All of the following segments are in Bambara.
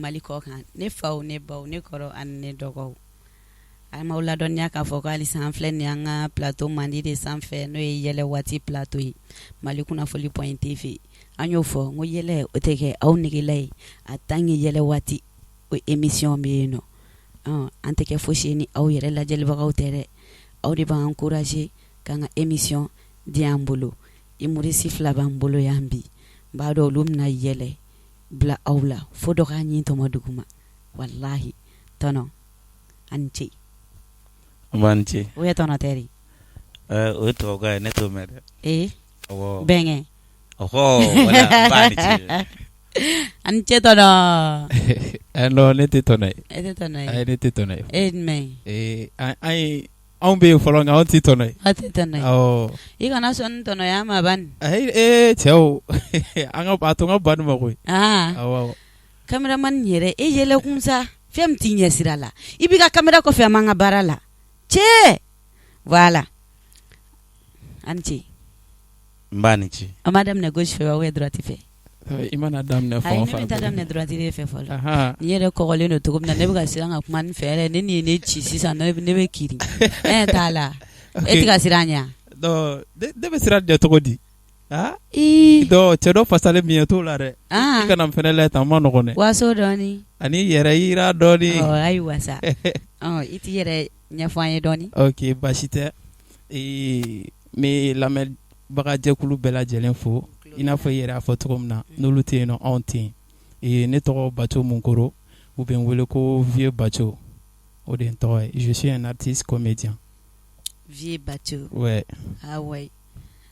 Mali kɔ kan ne faw ne baw ne kɔrɔ ani ne dɔgɔw a m'aw ladɔnniya k'a fɔ ko halisa an filɛ nin an ka plateau mandi de sanfɛ n'o ye yɛlɛ waati plateau ye Mali kunnafoli point TV an y'o fɔ n ko yɛlɛ o tɛ kɛ aw negela ye a tant que yɛlɛ waati o émission bɛ yen nɔ an tɛ kɛ fosi ye ni aw yɛrɛ lajɛlibagaw tɛ dɛ aw de b'an encourager k'an ka émission di an bolo humoriste fila b'an bolo yan bi n b'a dɔn olu bɛna yɛlɛ bila aw la fo dɔ k'a ɲin tɔmɔ duguma wallahi tɔnɔ ani ce Ban ce o ye tɔnɔ tɛ de o ye tubabukan ye ne t'o mɛn dɛ bɛnkɛ wala ba ni ce ani ce tɔnɔ non ne tɛ tɔnɔ ye e tɛ tɔnɔ ye ne tɛ tɔnɔ ye e jumɛn anw bɛ yen fɔlɔ nka anw tɛ tɔnɔ ye aw tɛ tɔnɔ ye i kana sɔn ni tɔnɔ ye an ma bani cɛw a to n ka bani ma koyi cameraman yɛrɛ e yɛlɛ kun sa fɛn min t'i ɲɛ sira la i b'i ka caméra kɔfɛ a man ka baara la cɛ voilà ani ce n b'a ni ce an b'a daminɛ gauche fɛ wa ou droite fɛ i mana daminɛ fan o fan ne bɛ taa daminɛ droite de fɛ fɔlɔ ni yɛrɛ kɔgɔlen don cogo min na ne bɛ ka siran ka kuma ni fɛ yɛrɛ ne ni ne ci sisan ne bɛ kiiri t'a la e tɛ ka siran ɲɛ ne bɛ siran ɲɛ cogo di cɛ dɔ fasalen min ye t'o la dɛ i kana fɛnɛ layɛ tan ma nɔgɔn dɛ waso dɔɔni ani yɛrɛ yira dɔɔni ayi wasa i t'i yɛrɛ ɲɛfɔ an ye dɔɔni ok baasi tɛ n bɛ lamɛnbaga jɛkulu bɛɛ lajɛlen fo i n'a fɔ i yɛrɛ y'a fɔ cogo min na n'olu tɛ yen nɔ anw tɛ yen ne tɔgɔ Baco Munkoro u bɛ n wele ko Vieux Baco o de ye n tɔgɔ ye je suis un artiste comédien. Vieux Baco ouais ah ouais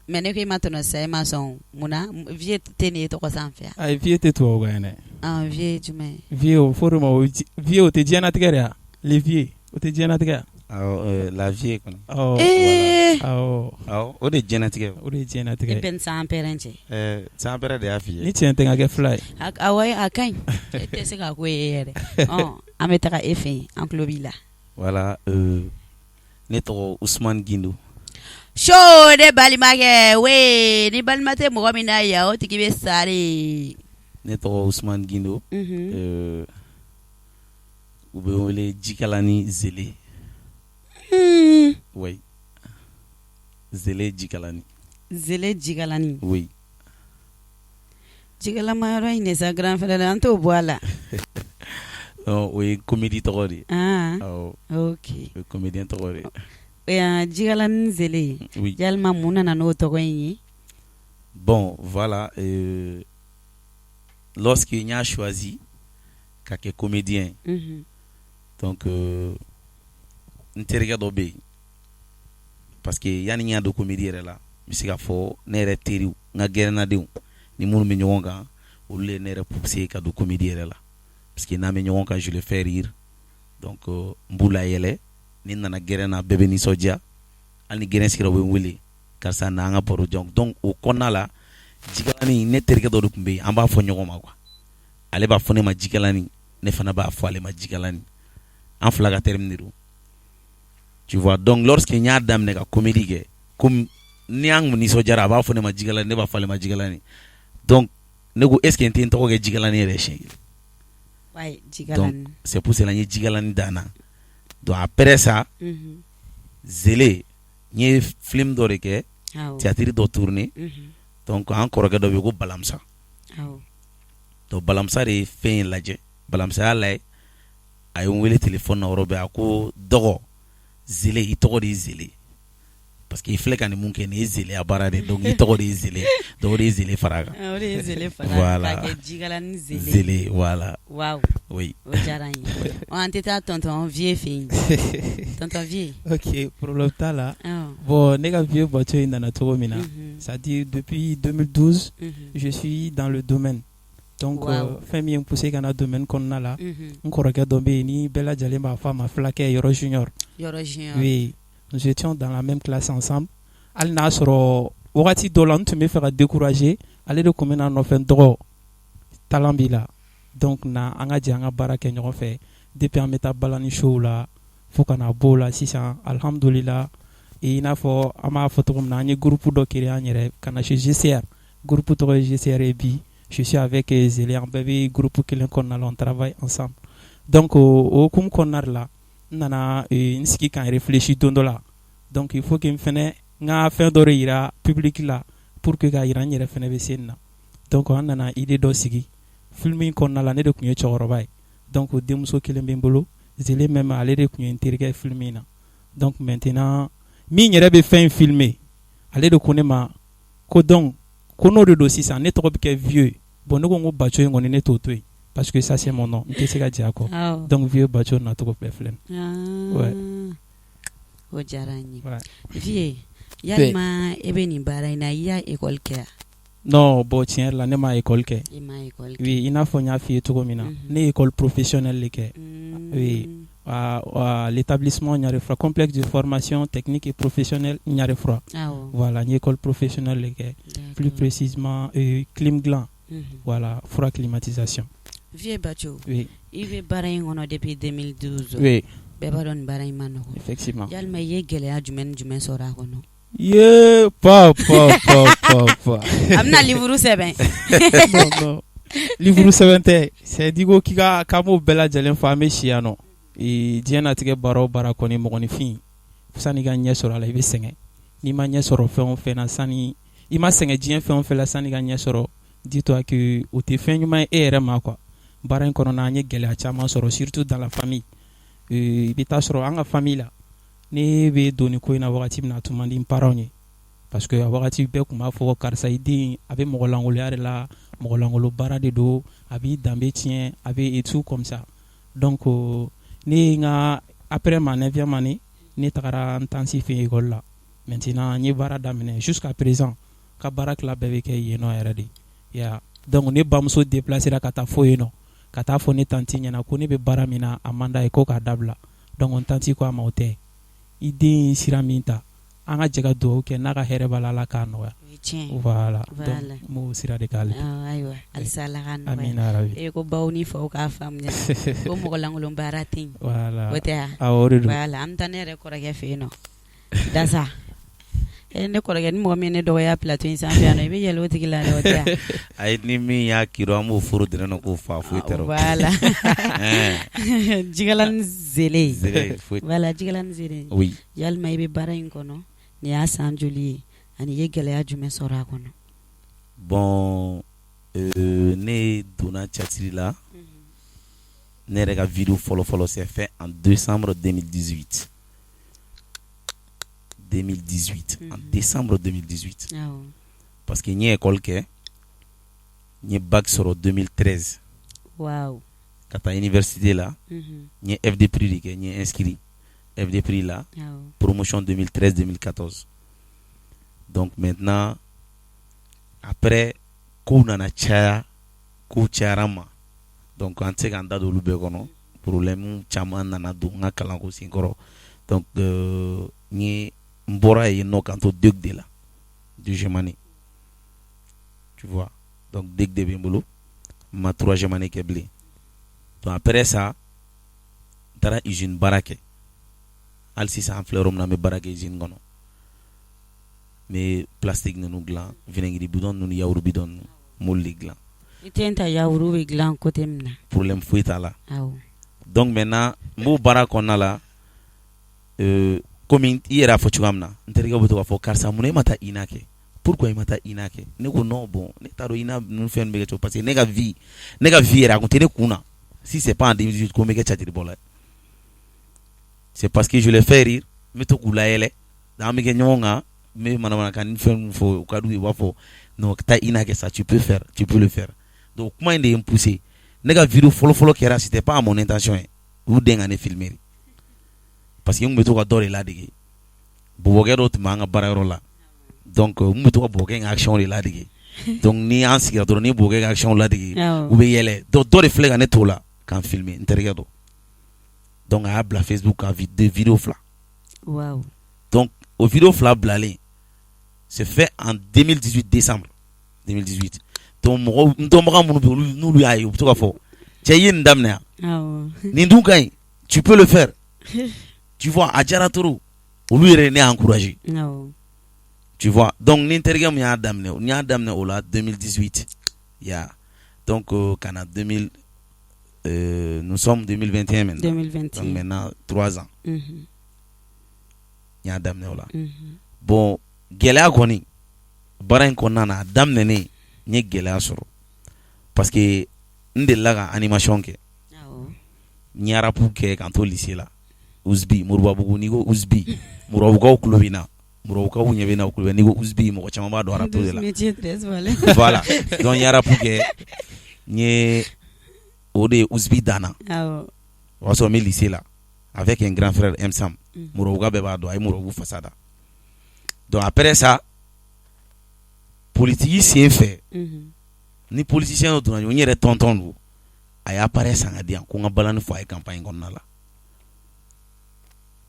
mais ne ko i ma tɔnɔ sisan e ma sɔn munna Vieux tɛ nin ye tɔgɔ sanfɛ ayi Vieux tɛ tubabukan ye dɛ Vieux jumɛn Vieux o fɔ de ma Vieux o tɛ diɲɛlatigɛ de ya les vieux o tɛ diɲɛlatigɛ la vie kɔni o de diɲɛlatigɛ o de ye diɲɛlatigɛ i bɛ san pɛrɛn cɛ san pɛrɛn de y'a f'i ye ni tiɲɛ tɛ n ka kɛ fila ye a ka ɲi e tɛ se ka ko ye yɛrɛ an bɛ taga e fɛ yen an tulo b'i la voilà ne tɔgɔ Usman Gindo so de balimakɛ we ni balima tɛ mɔgɔ min na yan o tigi bɛ sare ne tɔgɔ Usman Gindo u bɛ wele Jikalani Zele oui Zele Jikalani oui Jikalama yɔrɔ in de sa grand frère an t'o bɔ a la o ye comédie tɔgɔ de ok o ye comédien tɔgɔ de Jikalani Zele oui yalima mun nana n'o tɔgɔ in ye bon voilà lorsque n y'a choisi ka kɛ comédien donc n terikɛ dɔ bɛ yen parce que yanni n y'a don comédie yɛrɛ la n bɛ se k'a fɔ ne yɛrɛ teriw n ka gɛrɛnnadenw ni minnu bɛ ɲɔgɔn kan olu de ye ne yɛrɛ poussé ka don comédie yɛrɛ la parce que n'an bɛ ɲɔgɔn kan je le fais rire donc n b'u layɛlɛ ni n nana gɛrɛn na bɛɛ bɛ nisɔndiya hali ni gɛrɛn sigira u bɛ n wele karisa na an ka baro donc o kɔnɔna la Jikalani ne terikɛ dɔ de tun bɛ yen an b'a fɔ ɲɔgɔn ma quoi ale b'a fɔ ne ma Jikalani ne fana b'a fɔ ale ma Jikalani an fila ka terme de don tu vois donc lorsque n y'a daminɛ ka comédie kɛ comme ni an kun nisɔndiyara a b'a fɔ ne ma Jikalani ne b'a fɔ ale ma Jikalani donc ne ko est ce que n tɛ n tɔgɔ kɛ Jikalani yɛrɛ siɲɛ kelen donc c'est pour cela n ye Jikalani dan na donc après ça Zele n ye film dɔ de kɛ théâtre dɔ tourner donc an kɔrɔkɛ dɔ bɛ yen ko Balamisa donc Balamisa de ye fɛn in lajɛ Balamisa y'a lajɛ a ye n wele téléphone na yɔrɔ bɛɛ a ko dɔgɔ Zele i tɔgɔ de ye Zele parce que i filɛ ka nin mun kɛ nin ye Zele a baara de donc i tɔgɔ de ye Zele donc o de ye Zele fara a kan o de ye Zele fara voilà k'a kɛ Jikalani Zele voilà waaw oui o diyara n ye an tɛ taa tonton Vieux fɛ yen tonton Vieux ok problème t'a la bon ne ka Vieux Baco in nana cogo min na c'est à dire depuis 2012 je suis dans le domaine donc fɛn min ye n poussé ka na domaine kɔnɔna la n kɔrɔkɛ dɔ bɛ yen ni bɛɛ lajɛlen b'a fɔ a ma fulakɛ Yɔrɔ Junior oui nous étions dans la même classe ensemble hali n'a sɔrɔ wagati dɔ la n tun bɛ fɛ ka décourager ale de tun bɛ na nɔfɛ n tɔgɔ talent b'i la donc na an ka jɛ an ka baara kɛ ɲɔgɔn fɛ depuis an bɛ taa balani show la fo ka na bɔ o la sisan alhamdulillah i n'a fɔ an b'a fɔ cogo min na an ye groupe dɔ créer an yɛrɛ ka na chez GCR groupe tɔgɔ ye GCR et bi je suis avec Zélé en bébé groupe kelen kɔnɔna la on travaille ensemble donc o hukumu kɔnɔna la n nana n sigi kan réfléchir don dɔ la donc il faut que n fɛnɛ n ka fɛn dɔ de yira public la pour que ka yira n yɛrɛ fɛnɛ bɛ se nin na donc an nana idée dɔ sigi film in kɔnɔna la ne de tun ye cɛkɔrɔba ye donc denmuso kelen bɛ n bolo Zélé même ale de tun ye n terikɛ film in na donc maintenant min yɛrɛ bɛ fɛn in filmer ale de ko ne ma ko donc ko n'o de don sisan ne tɔgɔ bɛ kɛ vieux bon ne ko n ko Baco in kɔni ne t'o to yen parce que ça c'est mon nom n tɛ se ka jɛ a kɔ donc vieux Baco nacogo bɛɛ filɛ ouais o diyara n ye vieux yalima e bɛ nin baara in na i y'a école kɛ wa non bon tiɲɛ yɛrɛ la ne ma école kɛ i ma école kɛ oui i n'a fɔ n y'a f'i ye cogo min na ne ye école professionnelle de kɛ oui à l'établissement Niarefra complexe de formation technique et professionnelle Niarefra voilà une école professionnelle de kɛ plus précisément Climglan voilà fura climatisation vieux Baco oui i bɛ baara in kɔnɔ depuis 2012 oui bɛɛ b'a dɔn nin baara in ma nɔgɔn effectivement yalima i ye gɛlɛya jumɛn ni jumɛn sɔrɔ a kɔnɔ ye pa a bɛna livre sɛbɛn non livre sɛbɛn tɛ c'est dit ko k'i ka k'an b'o bɛɛ lajɛlen fɔ an bɛ si yan nɔ diɲɛ natigɛ baara o baara kɔni mɔgɔninfin sani ka ɲɛ sɔrɔ a la i bɛ sɛgɛn n'i ma ɲɛ sɔrɔ fɛn o fɛn na sani i ma sɛgɛn diɲɛ fɛn o fɛn la sani ka ɲɛ sɔrɔ dis-toi que o tɛ fɛn ɲuman ye e yɛrɛ ma quoi baara in kɔnɔna an ye gɛlɛya caman sɔrɔ surtout dans la famille i bɛ taa sɔrɔ an ka famille la ne bɛ don nin ko in na wagati min na a tun man di n parents ye parce que a wagati bɛɛ tun b'a fɔ karisa i den a bɛ mɔgɔlankoloya de la mɔgɔlankolo baara de don a b'i danbe tiɲɛ a bɛ et tout comme ça donc ne ye n ka après ma 9e année ne tagara n tanti fɛ école la maintenant n ye baara daminɛ jusqu'à présent ka baara tila bɛɛ bɛ kɛ yen nɔ yɛrɛ de ya donc ne bamuso déplacera ka taa fɔ yen nɔ ka taa fɔ ne tanti ɲɛna ko ne bɛ baara min na a man d'a ye ko k'a dabila donc n tanti ko a ma o tɛ i den ye sira min ta an ka jɛ ka dugawu kɛ n'a ka hɛrɛ b'a la Ala k'a nɔgɔya voilà donc n b'o sira de k'ale ayiwa halisa Ala k'a nɔgɔya amina yarabi e ko baw ni faw k'a faamuya ko mɔgɔlankolon baara tɛ yen voilà o tɛ wa awɔ o de don voilà an bɛ taa ne yɛrɛ kɔrɔkɛ fɛ yen nɔ Dasa ne kɔrɔkɛ ni mɔgɔ min ne dɔgɔya plateau in sanfɛ yan nɔ i bɛ yɛlɛ o tigi la dɛ o tɛ wa ayi ni min y'a kiro an b'o foro dɛrɛ k'o fa foyi tɛ voilà Jikalanin Zélé voilà Jikalanin Zélé oui yalima i bɛ baara in kɔnɔ ni y'a san joli ye ani i ye gɛlɛya jumɛn sɔrɔ a kɔnɔ bon ne donna cɛsiri la ne yɛrɛ ka vidéo fɔlɔfɔlɔ c'est fait en décembre 2018 en décembre 2018 parce que n ye école kɛ n ye bac sɔrɔ 2013 wow ka taa université la n ye FD Prix de kɛ n ye inscrit FD Prix la promotion 2013-2014 donc maintenant après kow nana caya kow cayara ma donc an tɛ se k'an da don olu bɛɛ kɔnɔ problème caman nana don n ka kalanko sen kɔrɔ donc n bɔra yen nɔ k'an to DEC de la deuxième année tu vois donc DEC de bɛ n bolo n ma troisième année kɛ bilen donc après ça n taara usine baara kɛ hali sisan an filɛ yɔrɔ min na n bɛ baara kɛ usine kɔnɔ n bɛ plastique ninnu dilan vinaigre bidon ninnu yawuru bidon ninnu n m'olu de dilan i tɛ n ta yawuru bɛ dilan côté min na problème foyi t'a la donc maintenant n b'o baara kɔnɔna la komi i yɛrɛ y'a fɔ cogoya min na n terikɛ bɛ to k'a fɔ karisa mun na e ma taa INA kɛ pourquoi i ma taa INA kɛ ne ko non bon ne t'a dɔn INA ninnu fɛn ninnu bɛ kɛ cogo parce que ne ka vie yɛrɛ a kun tɛ ne kun na si c'est pas en 2018 ko n bɛ kɛ catiribɔla ye c'est parce que je les fais rire n bɛ to k'u layɛlɛ an bɛ kɛ ɲɔgɔn kan n bɛ manamanakan ni fɛn ninnu fɔ u ka d'u ye u b'a fɔ non taa INA kɛ ça tu peux le faire donc kuma in de ye n poussé ne ka vidéo fɔlɔfɔlɔ kɛra c'était pas à mon intention ye u den ka ne filmer parce que n bɛ to ka dɔ de ladege bɔbɔkɛ dɔw tun b'an ka baarayɔrɔ la donc n bɛ to ka bɔbɔkɛ ka action de ladege donc ni an sigira dɔrɔn ni bɔbɔkɛ ka action ladege u bɛ yɛlɛ donc dɔ de filɛ ka ne t'o la k'an filmer n terikɛ dɔ donc a y'a bila Facebook kan vidéo fila donc o vidéo fila bilalen c'est fait en 2018 décembre 2018 donc mɔgɔw n dɔnbaga minnu bɛ yen n'olu y'a ye u bɛ to ka fɔ cɛ i ye nin daminɛ yan nin dun ka ɲi tu peux le faire tu vois a diyara trop olu yɛrɛ ne y'a encouragé tu vois donc ni n terikɛ min y'a daminɛ o la 2018 ya Donc, Cana 2000, nous sommes 2021 maintenant. 2021. Donc maintenant, 3 ans. Mhm. Il y a damné là. Mhm. Bon, gɛlɛya kɔni baara in kɔnɔna na a daminɛnen n ye gɛlɛya sɔrɔ parce que n delila ka animation kɛ Awɔ. n ye arapu kɛ k'an to lycée la Uzbi Moribabugu n'i ko Uzbi Moribabukaw tulo bɛ n na Moribabukaw ɲɛ bɛ n na u tulo bɛ n'i ko Uzbi mɔgɔ caman b'a dɔn arapu de la Métier très valé. voilà donc n ye arapu kɛ n ye o de ye Uzbi danna Awɔ. o y'a sɔrɔ n bɛ lycée la avec un grand frère M Sam Mhm. Moribabuka bɛɛ b'a dɔn a ye Moribabugu fasada donc après ça politique sen fɛ Mhm. ni politicien dɔ donna n yɛrɛ tonton don a y'a appareil san ka di yan ko n ka balani fɔ a ye campagne kɔnɔna la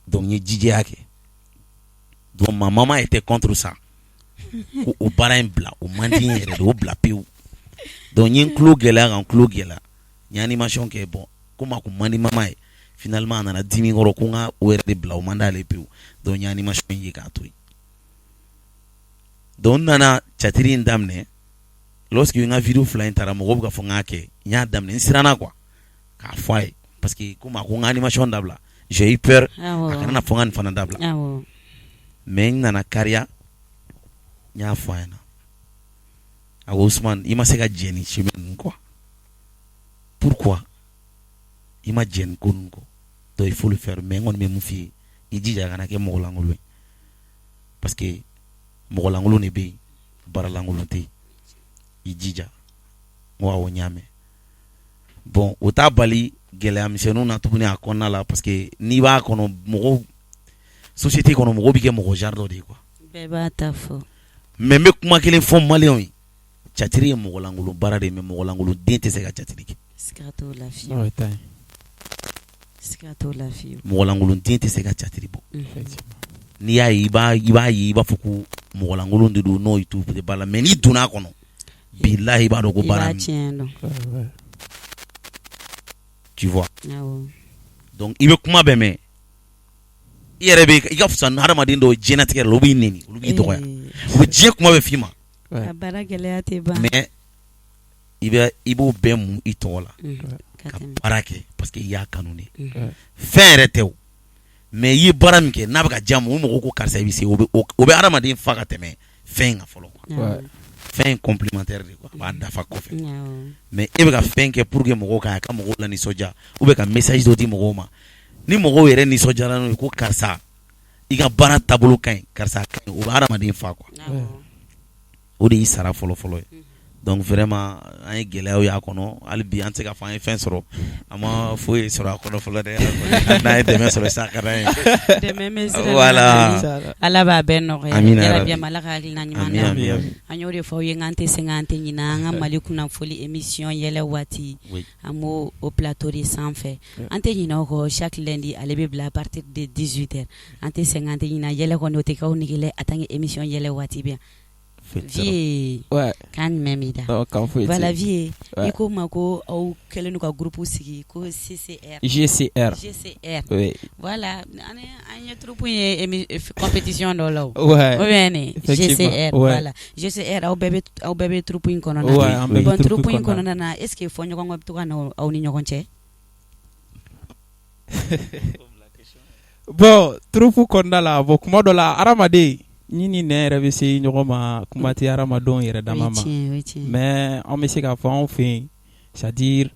donc n ye jijɛya kɛ donc ma maman était contre ça ko o baara in bila o man di n yɛrɛ de o bila pewu donc n ye n tulo gɛlɛya ka n tulo gɛlɛya n ye animation kɛ bon komi a kun man di maman ye finalement a nana dimi kɔrɔ ko n ka o yɛrɛ de bila o man d'ale pewu donc n ye animation ye k'a to yen donc n nana catiri in daminɛ lorsque n ka video fila in taara mɔgɔw bɛ ka fɔ n k'a kɛ n y'a daminɛ n siranna quoi k'a fɔ a ye parce que komi a ko n ka animation dabila j'ai eu peur a kana na fɔ n ka nin fana dabila Awɔ. mais n nana kariya n y'a fɔ a ɲɛna a ko Usman i ma se ka jɛ ni chemin ninnu quoi pourquoi i ma jɛ nin ko ninnu kɔ donc il faut le faire mais n kɔni bɛ mun f'i ye i jija a kana kɛ mɔgɔ lankolon ye parce que mɔgɔ lankolon de bɛ yen baara lankolon tɛ yen i jija n ko awɔ n y'a mɛn bon o t'a bali gɛlɛya misɛnninw na tuguni a kɔnɔna la parce que n'i b'a kɔnɔ mɔgɔw société kɔnɔ mɔgɔw bɛ kɛ mɔgɔ genre dɔ de ye quoi Bɛɛ b'a ta fɔ. mais n bɛ kuma kelen fɔ maliyɛnw ye catiri ye mɔgɔ lankolon baara de ye mais mɔgɔ lankolon den tɛ se ka catiri kɛ Siga t'o la fiyewu. Ouais, t'as- Siga t'o la fiyewu. mɔgɔ lankolon den tɛ se ka catiri bɔ Mhm. effectivement. n'i y'a ye i b'a ye i b'a fɔ ko mɔgɔ lankolon de don n'o y'i to peut-être baara la mais n'i donna a kɔnɔ bilahi i b'a dɔn ko I baara b'a tiɲɛ dɔn. Ouais, ouais. tu vois Awɔ. donc i bɛ kuma bɛɛ mɛn i yɛrɛ bɛ i ka fisa ni hadamaden dɔw ye diɲɛlatigɛ la olu b'i nɛni olu b'i dɔgɔya u bɛ diɲɛ kuma bɛɛ f'i ma Ouais. A baara gɛlɛya tɛ ban. mais i b'o bɛɛ mun i tɔgɔ la Mhm. ka Ka tɛmɛ. baara kɛ parce que i y'a kanu de Mhm. Ouais. fɛn yɛrɛ tɛ o mais i ye baara min kɛ n'a bɛ ka diya mɔgɔ o mɔgɔ ko karisa i bɛ se o bɛ hadamaden fa ka tɛmɛ fɛn in kan fɔlɔ quoi Awɔ. fɛn in complémentaire de quoi a b'a dafa kɔfɛ Awɔ. mais e bɛ ka fɛn kɛ pour que mɔgɔw ka ka mɔgɔw la nisɔndiya ou bien ka message dɔ di mɔgɔw ma ni mɔgɔw yɛrɛ nisɔndiyara n'o ye ko karisa i ka baara taabolo ka ɲi karisa ka ɲi o bɛ hadamaden fa quoi Awɔ. o de y'i sara fɔlɔ fɔlɔ ye donc vraiment an ye gɛlɛyaw y'a kɔnɔ hali bi an tɛ se k'a fɔ an ye fɛn sɔrɔ an ma foyi sɔrɔ a kɔnɔ fɔlɔ dɛ n'an ye dɛmɛ sɔrɔ sisan a ka d'an ye Dɛmɛ bɛ sira Voilà. la. Inshallah. Ala b'a bɛɛ nɔgɔya. Amina Yarabi, yarabi. Ala ka hakilina ɲuman Ami, d'aw ami, ma. ami. An y'o de fɔ aw ye k'an tɛ sɛgɛn an tɛ ɲinɛ an ka Mali kunnafoni émission yɛlɛ waati Oui. an b'o o plateau de sanfɛ an tɛ ɲinɛ o kɔ chaque lundi ale bɛ bila à partir de 18h an tɛ sɛgɛn an tɛ ɲinɛ yɛlɛ kɔni o tɛ k'aw nege a tant que émission yɛlɛ waati bɛ yan vie Ouais. kan jumɛn b'i da Non, quand faut voilà être- vie Ouais. i ko ma ko aw kɛlen don ka groupe sigi ko CCR GCR. GCR Oui. voilà an ye troupe ye compétition dɔ la o Ouais. o bɛ ne Effectivement, GCR ouais. voilà GCR aw bɛɛ bɛ troupe in kɔnɔna Ouais, na an bɛɛ bɛ bon troupe troupe in kɔnɔna kɔnɔna na est ce que fɔ ɲɔgɔn kɔ bɛ to ka na aw ni ɲɔgɔn cɛ Bon, troupe kɔnɔna la, bon, kuma dɔ la, hadamaden, ni ni nɛ yɛrɛ bɛ se ɲɔgɔn ma, kuma tɛ hadamadenw yɛrɛ dama ma. o ye tiɲɛ Mais an bɛ se k'a fɔ anw fɛ yen, c'est à dire,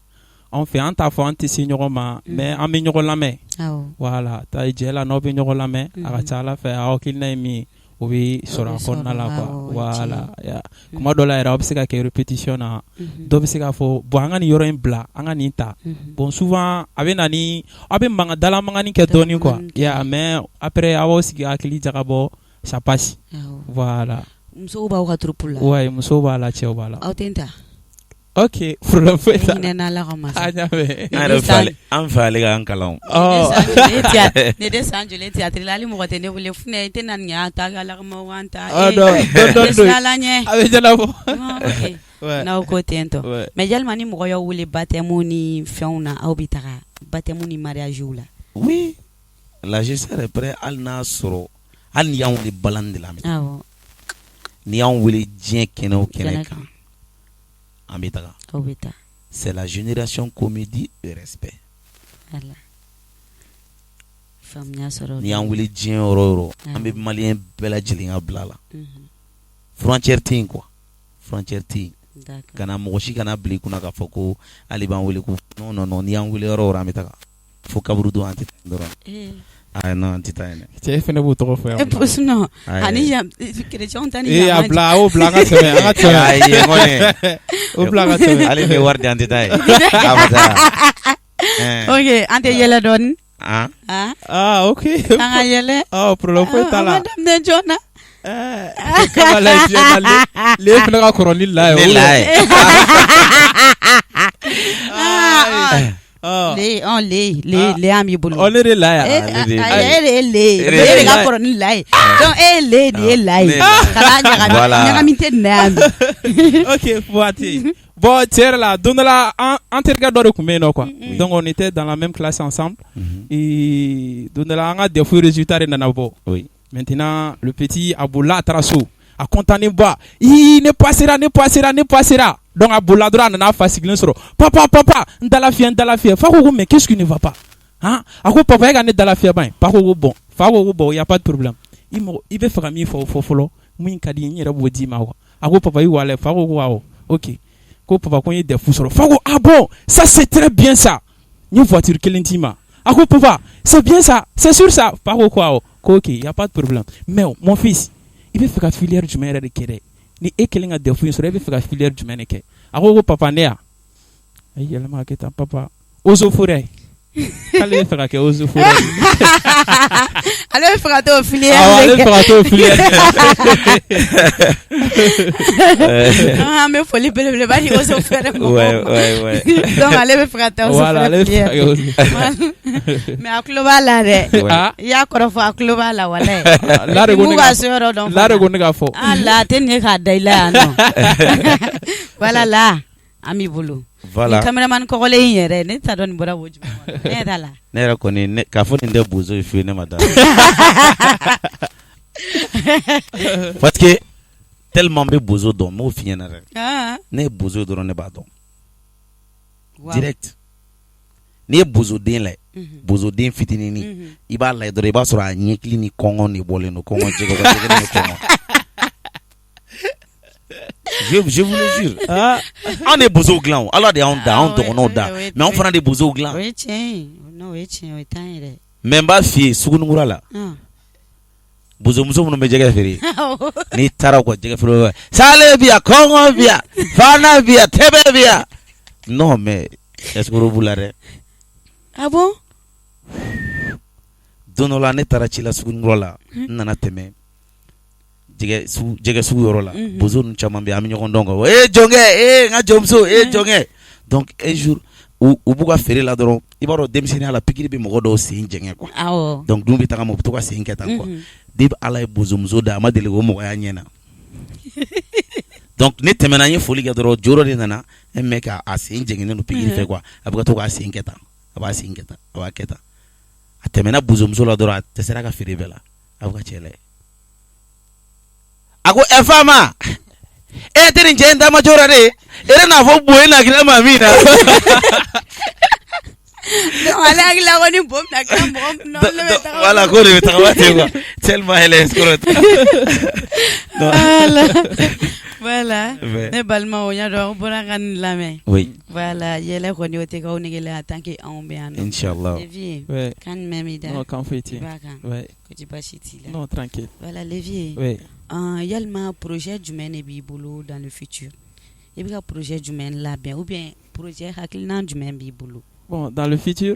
anw fɛ an t'a fɔ an tɛ se ɲɔgɔn ma, mais an bɛ ɲɔgɔn lamɛn. awɔ Voilà, ta jɛ la n'aw bɛ ɲɔgɔn lamɛn, a ka ca Ala fɛ aw hakilina ye min ye, o bɛ sɔrɔ a kɔnɔna la quoi. awɔ, o ye Voilà, ya. Kuma dɔ la yɛrɛ aw bɛ se ka kɛ répétition na, Mhm. dɔ bɛ se k'a fɔ bon an ka nin yɔrɔ in bila, an ka nin ta. Mhm. Bon souvent a bɛ na ni aw bɛ mankan dala mankanni kɛ dɔɔni quoi. Dalamangani kɛ. Ya mais après aw b'aw sigi hakili jagabɔ, ça passe. awɔ Voilà. musow b'aw ka troupe la Ouais, musow b'a la cɛw b'a la. aw tɛ n ta Ok, problème foyi t'a la. hinɛ n'Ala ka masa An y'a mɛn. an yɛrɛ fɛ ale an fɛ ale k'an kalan Oh. ne de san joli théâtre la hali mɔgɔ tɛ ne wele funɛ i tɛ na nin kɛ a ta Ala ka ma wa an ta Ah, non, dɔn sira la ɲɛ A bɛ ɲɛnabɔ. ok Ouais. n'aw ko ten tɔ Ouais. mais yalima ni mɔgɔ y'aw wele baptême ni fɛnw na aw bɛ taga baptême ni mariage la oui la GCR est prêt hali n'a sɔrɔ hali ni y'anw wele balani de la awɔ ni y'anw wele diɲɛ kɛnɛ o kɛnɛ kɛnɛ kan kan Ambitaga. Obita. C'est la génération comédie et respect. Voilà. Famille soro. Ni an wuli diɲɛ yɔrɔ o yɔrɔ an bɛ maliyɛn bɛɛ lajɛlen ka bila la. Frontière tɛ yen quoi. Frontière tɛ yen. Kana mɔgɔ si kana bila i kunna k'a fɔ ko ale b'an wele ko non non non ni y'an wele yɔrɔ o yɔrɔ an bɛ taga fo kaburu don an tɛ taa dɔrɔn. Ah non an tɛ taa yen dɛ. Cɛ fɛnɛ b'o tɔgɔ fɔ yan. Sinon ani chrétien ta ni a bila o bila an ka tɛmɛ an ka tɛmɛ. Ayi ŋɔni. O bila an ka tɛmɛ. Ale bɛ wari di an tɛ taa yen. Ok an tɛ yɛlɛ dɔɔni. Ok. An ka yɛlɛ. Problème foyi t'a la. An ka daminɛ joona. Kama la fiye le fɛnɛ ka kɔrɔ ni la ye. Ni la ye. Le an b'i bolo. Ne de la ya. E de ka kɔrɔ ni la ye. Donc e le de ye la ye. Kala ɲagami tɛ nin na yan. Ok Fouati. Bon tiɲɛ yɛrɛ la don dɔ la an terikɛ dɔ de tun bɛ yen nɔ quoi. Donc on était dans la même classe ensemble. Et don dɔ la an ka DEF résultat de nana bɔ. Oui. Maintenant, le petit Aboula Trasso a contané bas. Il ne passera. Donc Aboula Dra n'a pas facile sur. Papa, Ndalafia. Fako, mais qu'est-ce qui ne va pas? Hein? Ako papa, il a Ndalafia ben. Fako bon, il y a pas de problème. Il veut faire mieux follow. Moi, kadi il y a beaucoup de mawa. Ako papa, il va aller. Fako wow. Ok. Ko papa, quand il est fou sur. Fako, ah bon, ça c'est très bien ça. Une voiture qui l'intima. Ako papa, c'est bien ça, c'est sûr ça. Fako quoi? Ok, il n'y a pas de problème. Mais mon fils, il veut faire la filière du maire de Kéré. Ni ékelin a défouillé sur il veut faire la filière du maire de Kéré. Alors, papa, néa. Aïe, elle m'a dit, papa, Ozo Forêt. Allez faire la Ozo Forêt. Allez faire la filière. Allez faire la filière. Ah, mais il faut les bâtir Ozo Forêt. Ouais. Donc, allez faire la Ozo Forêt. Voilà, allez faire la Ozo mais à Cloba là, il y a encore à Cloba là, voilà. Là, regardez. Ah, là, t'es né à Daïla, non. Voilà, là, ami boulot. Voilà. Le caméraman congolais, il est né, ça donne bravo. Ne reconnais qu'à fond de bozo, il fait ne madame. Parce que tellement de bozo dans mon fien, ne bozo dans ne badon. Direct. Ni bozo den la bozo den fitini ni i b'a la dɔrɔn i b'a sɔrɔ a ɲɛkili ni kɔngɔ ni bɔlen don kɔngɔ jɛgɛ ni kɔngɔ. Je vous le jure. On est bozo glan. Alors de on da on dɔgɔnɔw da mais on fana de bozo glan. O ye tiɲɛ non o ye tiɲɛ o ye tan yɛrɛ. Mais n b'a f'i ye sugunugura la bozo muso minnu bɛ jɛgɛ feere n'i taara u ka jɛgɛ feere sale bi yan kɔngɔ bi yan fana bi yan tɛbɛ bi yan non mais est-ce que b'u la dɛ. Ah bon? Don dɔ la ne taara ci la sugunugura la n nana tɛmɛ jɛgɛ sugu yɔrɔ la bozo ninnu caman bɛ yen an bɛ ɲɔgɔn dɔn quoi jɔnkɛ n ka jɔnmuso jɔnkɛ donc un jour u b'u ka feere la dɔrɔn i b'a dɔn denmisɛnninya la pikiri bɛ mɔgɔ dɔw sen jɛngɛ quoi donc dun bɛ taga ma u bɛ to ka sen kɛ tan quoi de ala ye bozomuso da a ma deli k'o mɔgɔya ɲɛna donc ne tɛmɛna n ye foli kɛ dɔrɔn jo dɔ de nana e mɛ k'a sen jɛngɛnen don pikiri fɛ quoi a bɛ ka to k'a sen kɛ tan a b'a sen kɛ tan a b'a kɛ tan a tɛmɛna bozomuso la dɔrɔn a dɛsɛra ka feere bɛɛ la a bɛ ka cɛ lajɛ a ko ɛ faama e tɛ nin cɛ in taama cogo la de e yɛrɛ n'a fɔ bonya na kira maa min na. Ale hakilila ko ni bon na kira mɔgɔ min na olu bɛ taga. Voilà ko de bɛ taga waati quoi tellement elle est escrotte. Voilà. Ne balimaw y'a dɔn aw bɔra ka nin lamɛn. Oui. Voilà yɛlɛ kɔni o tɛ k'aw negele en tant que anw bɛ yan nɔ. Inch'Allah. Lévier. Ouais. Kan jumɛn b'i da? Non, kan foyi tɛ. I b'a kan. Ouais. Ko ti baasi t'i la. Non, tranquille. Voilà Lévier. Ouais. Yalima projet jumɛn de b'i bolo dans le futur? I bɛ ka projet jumɛn labɛn ou bien projet hakilina jumɛn b'i bolo? Bon, dans le futur,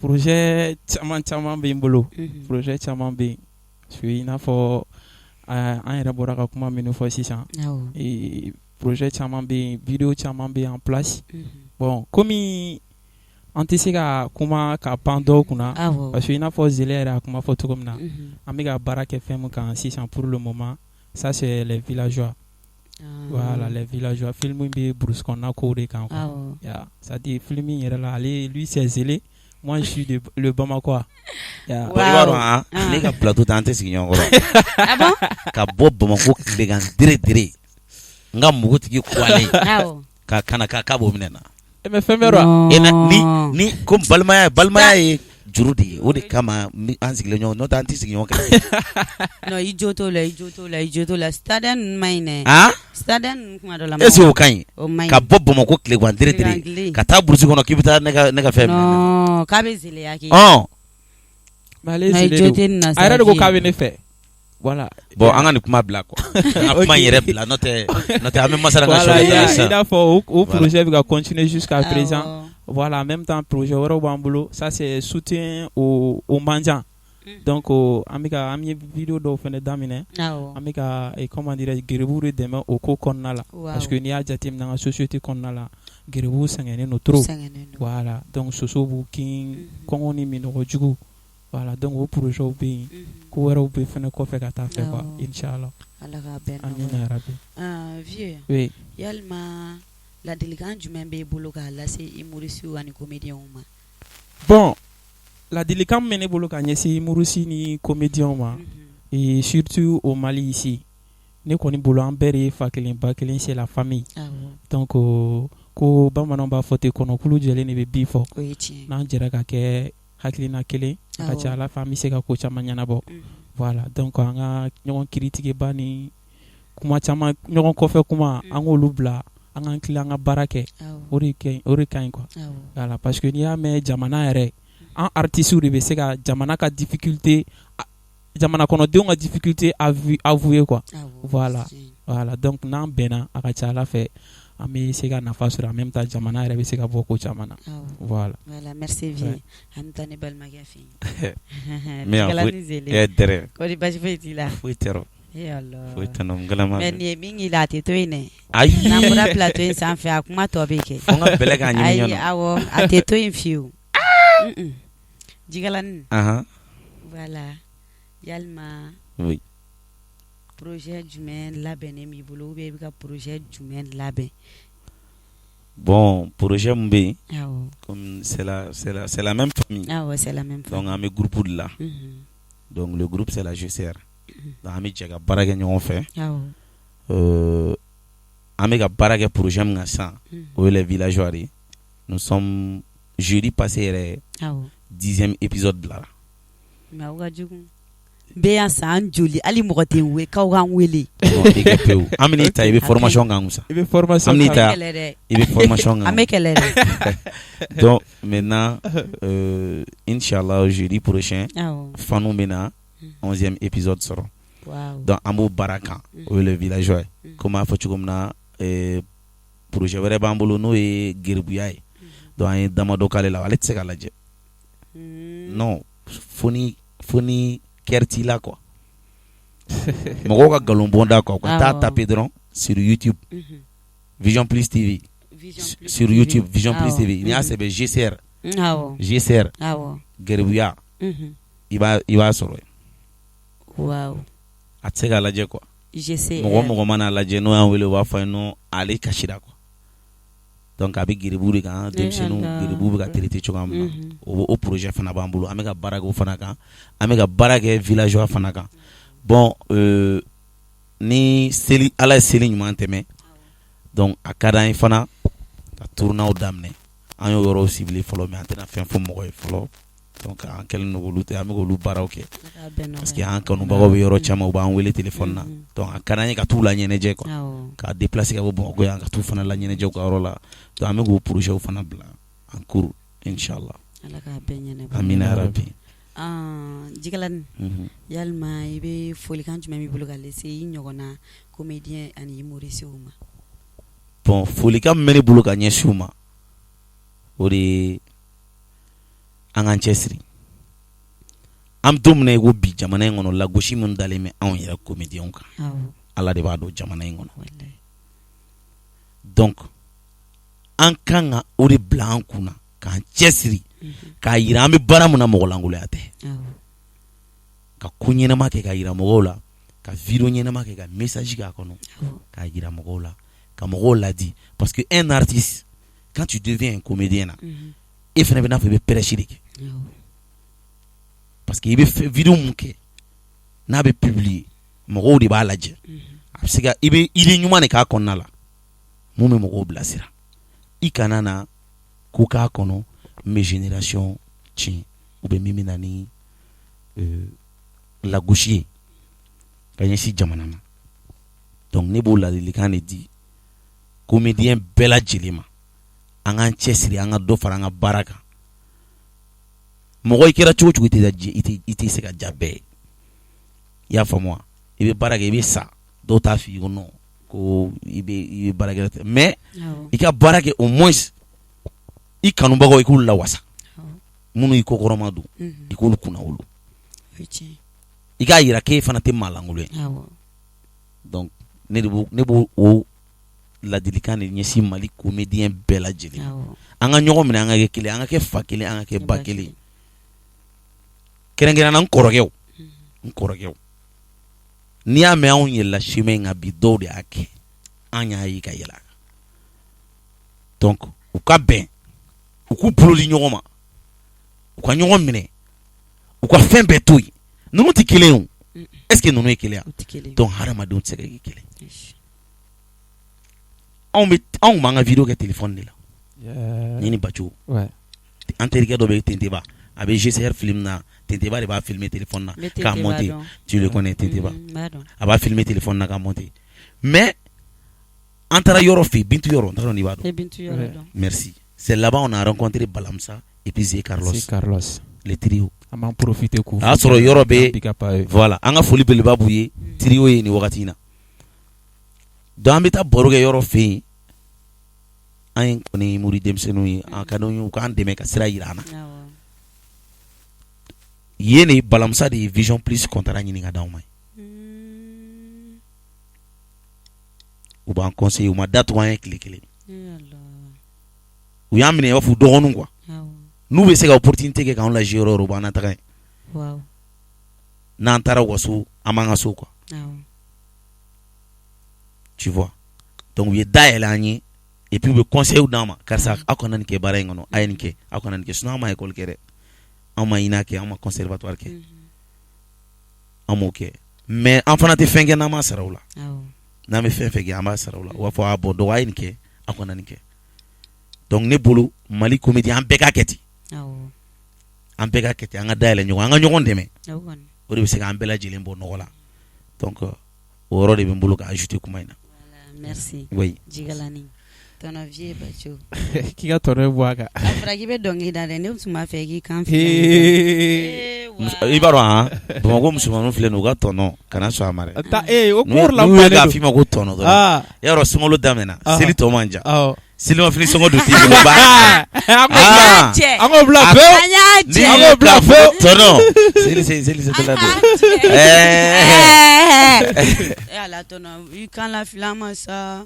projet caman bɛ n bolo. Projet caman bɛ yen. Parce que i n'a fɔ an yɛrɛ bɔra ka kuma minnu fɔ sisan. Projet caman bɛ yen, vidéo caman bɛ yen en place. Bon, komi an tɛ se ka kuma ka pan dɔw kunna. Parce que i n'a fɔ Zele yɛrɛ a kuma fɔ cogo min na. An bɛ ka baara kɛ fɛn min kan sisan pour le moment, ça c'est les villageois. Voilà, les villageois. Film bi Bruce Konna Kore kan. Ça dit film yɛrɛ la, lui c'est Zele. Moi je suis le Bamako. Wow. Ne ka plateau ta an tɛ sigi ɲɔgɔn kɔrɔ. Ah bon? Ka bɔ Bamako tile kan dire. Nga mugutigi kwale. ka bo minena mais femero ni comme balmaya ye juru de ye o de kama an sigilen ɲɔgɔn n'o tɛ an tɛ sigi ɲɔgɔn kɛrɛfɛ. non i jo t'o la stade maɲi dɛ. stade kuma dɔ la. est-ce que o ka ɲi ka bɔ Bamakɔ Tilegan tere ka taa burusi kɔnɔ k'i bɛ taa ne ka fɛn minɛ. non k'a bɛ zeleya kɛ. mais ale zele don a yɛrɛ de ko k'a bɛ ne fɛ. voilà bon an ka nin kuma bila quoi an ka kuma yɛrɛ bila n'o tɛ an bɛ masala ka voilà i n'a fɔ o projet bɛ ka continuer jusqu'à présent. Voilà, en même temps, projet Bambolo, ça c'est soutien aux mendiants. Donc, amika ami vidéo do fene damine. Amika comment dire gerebu demain au ko konnala parce que ni a jatim dans la société konnala gerebu sangene no trop. Voilà, donc soso booking kongoni mino jugu. Voilà, donc au projet bi ko wero bi fene ko fe kata fe quoi inchallah. Allah ka ben. Amin rabbi. Vieux. Oui. Yalma la délégation jumɛn bɛ bolo k'a lase humoriste ani comédien ma. Bon, la délégation mɛ ne bolo k'a ɲɛsin humoriste ni comédien ma et surtout au Mali ici. Ne kɔni bolo an bɛɛ de ye fa kelen ba kelen c'est la famille. Donc ko bamananw b'a fɔ ten kɔnɔkulu jɛlen de bɛ bi fɔ. N'an jɛra ka kɛ hakilina kelen a ka ca Ala fɛ an bɛ se ka ko caman ɲɛnabɔ. Voilà, donc an ka ɲɔgɔn kiritigɛba ni kuma caman ɲɔgɔn kɔfɛ kuma an k'olu bila. An ka tila an ka baara kɛ o de ka ɲi quoi voilà parce que n'i y'a mɛn jamana yɛrɛ an artistes de bɛ se ka jamana ka difficulté jamana kɔnɔdenw ka difficulté avouer quoi voilà donc n'an bɛnna a ka ca Ala fɛ an bɛ se ka nafa sɔrɔ en même temps jamana yɛrɛ bɛ se ka bɔ ko caman na voilà merci vieux an bɛ taa ne balimakɛ fɛ yen mais dɛrɛ kɔni basi foyi t'i la foyi tɛ mais nin ye min k'i la a tɛ to yen dɛ n'an bɔra plateau in sanfɛ a kuma tɔ bɛ kɛ fo n ka bɛlɛ k'a ɲimi ɲɔgɔn na awɔ a tɛ to yen fiyewu jigalanin voilà yalima projet jumɛn labɛnnen b'i bolo ou bien i bɛ ka projet jumɛn labɛn. Bon, projet mun bɛ yen comme c'est la même famille. C'est la même famille. Donc an bɛ groupe de la donc le groupe c'est la GCR. Donc an bɛ jɛ ka baara kɛ ɲɔgɔn fɛ. An bɛ ka baara kɛ projet min kan sisan o ye les villageois de. Nous sommes jeudi passé yɛrɛ 10e épisode bila la. Mais aw ka jugu. Bɛɛ y'an san joli hali mɔgɔ tɛ n wele k'aw k'an wele. An bɛ n'i ta i bɛ formation k'an kun sa. I bɛ formation k'an kun. I bɛ formation k'an kun. An bɛ kɛlɛ dɛ. Donc maintenant inchallah jeudi prochain fanu bɛ na 11e épisode sɔrɔ. Donc an b'o baara kan o ye le villageois ye. Comme a fɔ cogo min na projet wɛrɛ b'an bolo n'o ye geribuya ye. Donc an ye damadɔ k'ale la ale tɛ se ka lajɛ. Non fo ni kɛriti la quoi. Mɔgɔw ka galon bonda quoi ka taa taper dɔrɔn sur YouTube Vision Plus TV sur YouTube Vision Plus TV ni y'a sɛbɛn GCR geribuya i b'a sɔrɔ yen. Wow. A tɛ se ka lajɛ quoi. Mɔgɔ mana lajɛ n'o y'an wele u b'a fɔ an ye non ale kasira quoi. Donc a bɛ geribu de kan denmisɛnninw geribu bɛ ka traiter cogoya min na o projet fana b'an bolo an bɛ ka baara kɛ o fana kan an bɛ ka baara kɛ villageois fana kan. Bon ni seli ala ye seli ɲuman tɛmɛ donc a ka d'an ye fana ka tournaw daminɛ an y'o yɔrɔw ciblé fɔlɔ mais an tɛna fɛn fɔ mɔgɔ ye fɔlɔ donc an kɛlen don k'olu an bɛ k'olu baaraw kɛ parce que an kanubagaw bɛ yɔrɔ caman u b'an wele téléphone na donc a ka d'an ye ka t'u la ɲɛnajɛ quoi ka déplacer ka bɔ Bamakɔ yan ka t'u fana la ɲɛnajɛ u ka yɔrɔ la donc an bɛ k'o projets fana bila en cours inchallah. Ala k'a bɛɛ ɲɛnabɔ. Amina yarabi. Jigalanin yalima i bɛ folikan jumɛn b'i bolo ka lase i ɲɔgɔnna comédien ani humoristes ma. Bon folikan min bɛ ne bolo ka ɲɛsin u ma o de ye an k'an cɛsiri. An bɛ don min na i ko bi jamana in kɔnɔ lagosi min dalen bɛ anw yɛrɛ comédiens kan Ala de b'a dɔn jamana in kɔnɔ. Donc an kan ka o de bila an kunna k'an cɛsiri k'a yira an bɛ baara min na mɔgɔ lankolonya tɛ ka ko ɲɛnama kɛ ka yira mɔgɔw la ka vidéo ɲɛnama kɛ ka message k'a kɔnɔ k'a yira mɔgɔw la ka mɔgɔw ladi parce que un artiste quand tu deviens un comédien là e fana bɛ n'a fɔ i bɛ prêche de kɛ parce que i bɛ vidéo mun kɛ n'a bɛ publier mɔgɔw de b'a lajɛ a bɛ se ka i bɛ idée ɲuman de k'a kɔnɔna la mun bɛ mɔgɔw bilasira i kana na ko k'a kɔnɔ mes génération tiɲɛ ou bien min bɛ na ni lagosi ye ka ɲɛsin jamana ma. Donc ne b'o ladilikan de di comédien bɛɛ lajɛlen ma, an k'an cɛsiri an ka dɔ fara an ka baara kan. Mɔgɔ i kɛra cogo cogo i tɛ se ka ja bɛɛ ye, i y'a faamu wa? I bɛ baara kɛ i bɛ sa, dɔw t'a f'i ye ko non ko i bɛ baara kɛ mais i ka baara kɛ au moins i kanubagaw i k'olu lawasa, minnu i kokɔrɔma don i k'olu kunna wolo, i k'a yira k'e fana tɛ maa lankolon ye. Donc ne b'o o ladilikan de ɲɛsin Mali comédien bɛɛ lajɛlen. An ka ɲɔgɔn minɛ, an ka kɛ kelen, an ka kɛ fa kelen, an ka kɛ ba kelen. Kɛrɛnkɛrɛnna n kɔrɔkɛw n'i y'a mɛn anw yɛlɛla chemin in kan bi, dɔw de y'a kɛ an y'a ye ka yɛlɛ a kan. Donc u ka bɛn, u k'u bolo di ɲɔgɔn ma, u ka ɲɔgɔn minɛ, u ka fɛn bɛɛ to yen. Ninnu tɛ kelen o, est-ce que ninnu ye kelen ya? Donc hadamadenw tɛ se ka kɛ kelen. Anw b'an ka vidéo kɛ téléphone de la, ni Baco, an terikɛ dɔ bɛ Tenteba, a bɛ GCR film na, Tenteba de b'a filmer téléphone na k'a monter, tu le connais Tenteba, a b'a filmer téléphone na k'a monter. Mais an taara yɔrɔ fɛ yen, Bintu yɔrɔ, n t'a dɔn n'i b'a dɔn. Merci. C'est là-bas on a rencontré Balamsa et puis Zé Carlos, le trio. An b'an profiter k'u a y'a sɔrɔ yɔrɔ bɛ, voilà, an ka foli belebeleba b'u ye, trio ye nin wagati in na. Donc an bɛ taa baro kɛ yɔrɔ fɛ yen, an ye kɔni muri denmisɛnninw ye, an ka d'anw ye u k'an dɛmɛ ka sira jira an na. Yen de Balamsa de ye Vision Plus contrat ɲini ka d'anw ma. U b'an conseiller, u ma datugu an ye tile kelen. U y'an minɛ i b'a fɔ dɔgɔninw quoi. N'u bɛ se ka opportunité kɛ k'anw lajɛ yɔrɔ o yɔrɔ u b'an nataga yen. N'an taara u ka so, an b'an ka so quoi. Tu vois. Donc u ye dayɛlɛ an ye et puis u bɛ conseil d'an ma, karisa aw kana nin kɛ baara in kɔnɔ, a ye nin kɛ, aw kana nin kɛ, sinon an ma école kɛ dɛ, an ma INA kɛ, an ma conservatoire kɛ, an m'o kɛ. Mais an fana tɛ fɛn kɛ n'an ma sara u la. N'an bɛ fɛn fɛn kɛ an b'a sara u la. U b'a fɔ bon donc a ye nin kɛ, aw kana nin kɛ. Donc ne bolo Mali comédien an bɛɛ ka kɛ ten. An bɛɛ ka kɛ ten, an ka dayɛlɛ ɲɔgɔn, an ka ɲɔgɔn dɛmɛ. O de bɛ se k'an bɛɛ lajɛlen bɔ nɔgɔ la. Donc o yɔrɔ de bɛ n bolo ka ajouter kuma in na. Merci. Oui. Jigalani. Tɔnɔ vie Baco. K'i ka tɔnɔ bɔ a kan. A fɔra k'i bɛ dɔnkili da dɛ, ne tun b'a fɛ k'i kan filɛ. I b'a dɔn han, Bamakɔ musomaninw filɛ nin ye u ka tɔnɔ kana sɔn a ma dɛ. O cours la n'u ye k'a f'i ma ko tɔnɔ dɔrɔn, i y'a dɔn sunkalo daminɛna, seli tɔ man jan. Selimafini sɔngɔ don t'i bolo ba. An k'o bila pewu. An k'o bila pewu. Tɔnɔ. Seli se tɛla don. Ala tɔnɔ, i kan la fila ma sa.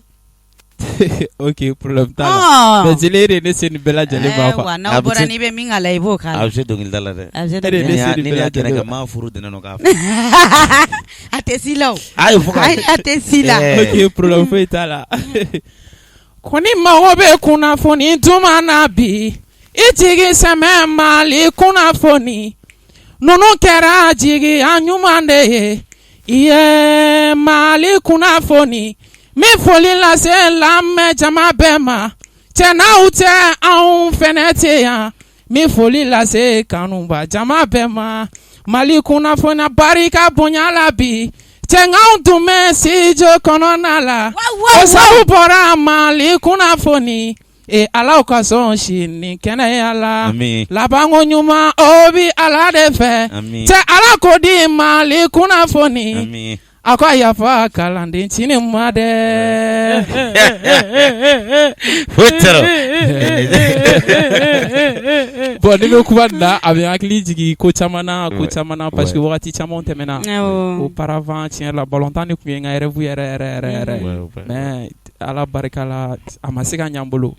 Ok, problème t'a la. Mais jeli de ne se nin bɛɛ lajɛlen ma quoi. Wa n'aw bɔra n'i bɛ min k'a la i b'o k'a la. A bɛ se dɔnkilida la dɛ. Ni ne y'a kɛnɛ kan m'a furu dɛnɛ nɔ k'a fɔ. A tɛ si la o. Ayi fo ka. A tɛ si la. Ok, problème foyi t'a la. Ko ni mago bɛ kunnafoni tuma na bi, i jigi sɛmɛ Mali kunnafoni, ninnu kɛra jigiya ɲuman de ye. I ye Mali kunnafoni. Min foli lase lamɛn jama bɛɛ ma, cɛ n'aw tɛ anw fɛnɛ tɛ yan. Min foli lase kanuba jama bɛɛ ma, Mali kunnafoni barika bonya la bi, cɛ n'anw tun bɛ studio kɔnɔna la, o sabu bɔra Mali kunnafoni. Ala ka sɔn sini kɛnɛya la, labanko ɲuman o bi Ala de fɛ, cɛ Ala ko di Mali kunnafoni. A ko yafa kalanden cini ma dɛ. Bon ni bɛ kuma da a bɛ hakili jigin ko caman na parce que wagati caman tɛmɛna. Auparavant tiɲɛ la balontan de tun ye n ka rêve yɛrɛ mais Ala barika la a ma se ka ɲɛ n bolo.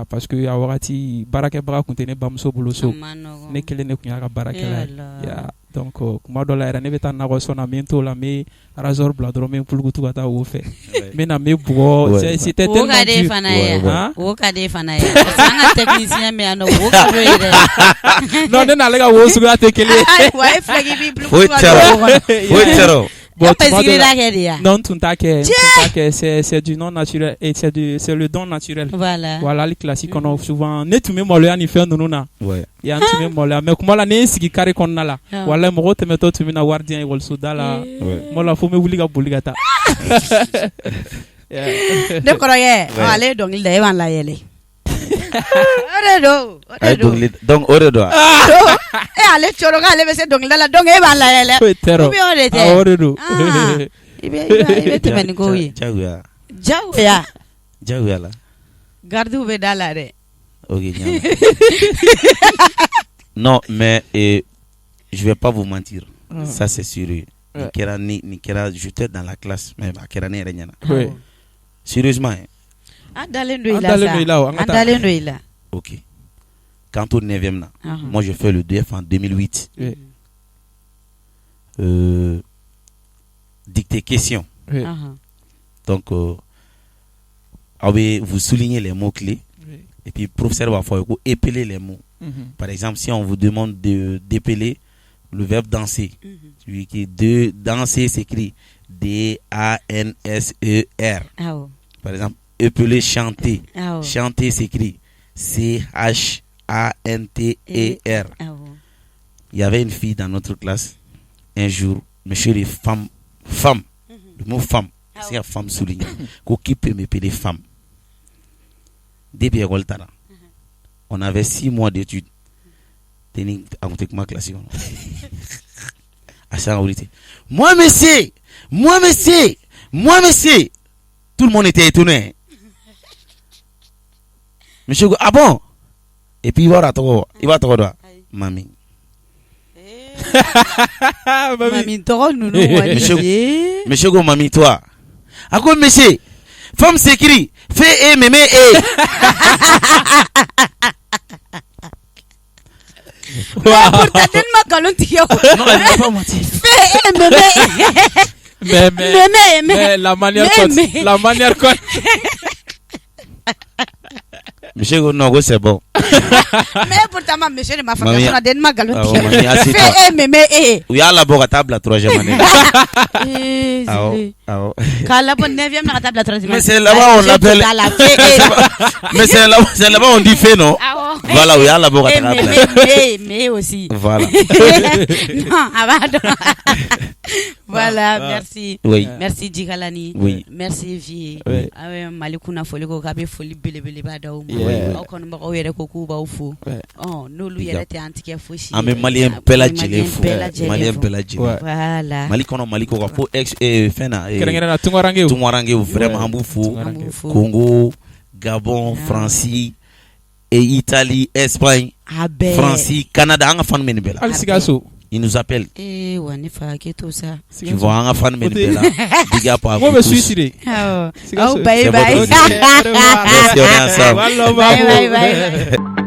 Parce que a wagati baarakɛbaga tun tɛ ne bamuso bolo so, ne kelen de tun y'a ka baarakɛla ye. Donc kuma dɔ la yɛrɛ ne bɛ taa nakɔ sɔn na min t'o la, n bɛ razor bila dɔrɔn n bɛ pulukutu ka taa wo fɛ, n bɛ na n bɛ bugɔ. C'était tellement dur. O ka d'e fana ye, o ka d'e fana ye, parce que an ka technicien bɛ yan nɔ, o ka d'o ye dɛ. Non ne n'ale ka wo suguya tɛ kelen ye. Wa e filɛ k'i b'i pulukutu ka don wo kɔnɔ. Bon, tu tuma dɔ la- la. non tun t'a kɛ c'est du non naturel et c'est le don naturel Voilà. voilà hali kilasi kɔnɔ souvent ne tun bɛ maloya ni fɛn ninnu na Ouais. yan tun bɛ maloya mais kuma la ne ye n sigi kare kɔnɔna la Ah. walayi mɔgɔw tɛmɛtɔ tun bɛ na wari di yan ekɔliso da la Ouais. kuma la fo n bɛ wuli ka boli ka taa Yeah. Ne kɔrɔkɛ Ouais. ale ye dɔnkili da e b'an layɛlɛ. O de don. O Ay, de don. donc o de don. E ale coro k'ale bɛ se dɔnkilida la donc e b'an layɛlɛ. Foyi tɛ rɔ. Ou bien o de tɛ. Ah, o de don. Ah. I bɛ tɛmɛ ni kow ye. Jagoya. Jagoya. Jagoya la. Gardiw bɛ da la dɛ. Ok, ɲa. Non, mais je vais pas vous mentir. Ça c'est sûr. Ni kɛra j'étais dans la classe mais a kɛra ne yɛrɛ ɲɛna. Oui. Sérieusement. Hein? An dalen don i An la dalen sa. don i la o, an ka An taa. dalen don i la. Ok. Quant au 9e là, Ahun. moi je fais le DF en 2008. Oui. Dictée question. Oui. Ahun. Donc, vous soulignez les mots-clés. Oui. Et puis, professeur va faire épeler les mots. Mhm. Par exemple, si on vous demande d'épeler le verbe danser, Mhm. celui qui est de danser s'écrit D-A-N-S-E-R. Awɔ. Par exemple, épeler chanter. Awɔ. Chanter s'écrit C-H-A-N-T-E-R. Awɔ. Il y avait une fille dans notre classe, un jour, monsieur les femmes, le mot femme, c'est une femme soulignée, qui peut m'épeler femme. Depuis l'école, on avait 6 mois d'études. Teni ma classe. Moi, monsieur, tout le monde était étonné. Monsieur, ah bon? Et puis il va toi, mamie. Mami tɔgɔ ninnu kɔni ye. Monsieur go mamie toi. A quoi monsieur? Femme s'écrit fait et mémé et. Pourtant tellement galon tigɛ o. Non, elle n'a pas menti. Fais e mémé. Mais la manière mais- la manière quoi Monsieur go non, c'est bon. Mais pourtant ma monsieur ne m'a fait Mami- personne tellement galon Ah, mamie, tigɛ. assieds-toi. Fais e mémé e. Oui, à la boca table la 3e année. Ah, oh, Eh, ah, oh. K'a labɔ 9e na ka taa bila 3e. Mais c'est là-bas on l'appelle. Mais c'est là-bas on dit fait non. Awɔ. Voilà, oui, à la boca Et table. mais aussi. Voilà. Non, avant. Voilà, merci. Oui. Merci Djikalani. Oui. Merci Vie. Oui. Awe Mali kunnafoli ko k'a bɛ foli belebeleba d'aw ma. Yeah. Aw kɔnibagaw yɛrɛ ko k'u b'aw fo. Ouais. N'olu yɛrɛ tɛ an tigɛ fosi. An bɛ maliyɛn bɛɛ lajɛlen fo. Maliyɛn bɛɛ lajɛlen Maliyɛn fo. bɛɛ lajɛlen. Ouais. Voilà. Mali kɔnɔ Mali kɔ ka fo fɛn na. kɛrɛnkɛrɛnna tungarange Tunwarange vraiment Ouais. an b'u fo. An b'u fo. Congo, Gabon, France, et Italie, Espagne, A bɛɛ. France, Canada, an ka fan bɛ nin bɛɛ la. hali Sikaso Ils nous appellent. Wa ne fa k'i to sa. Tu vois, an ka fan bɛ nin bɛɛ la. Big up à moi vous bɛ tous. suisse de Awɔ. Sikaso. Aw bye C'est bye. votre- Merci, on est ensemble. Wallah, Bye bravo. bye bye.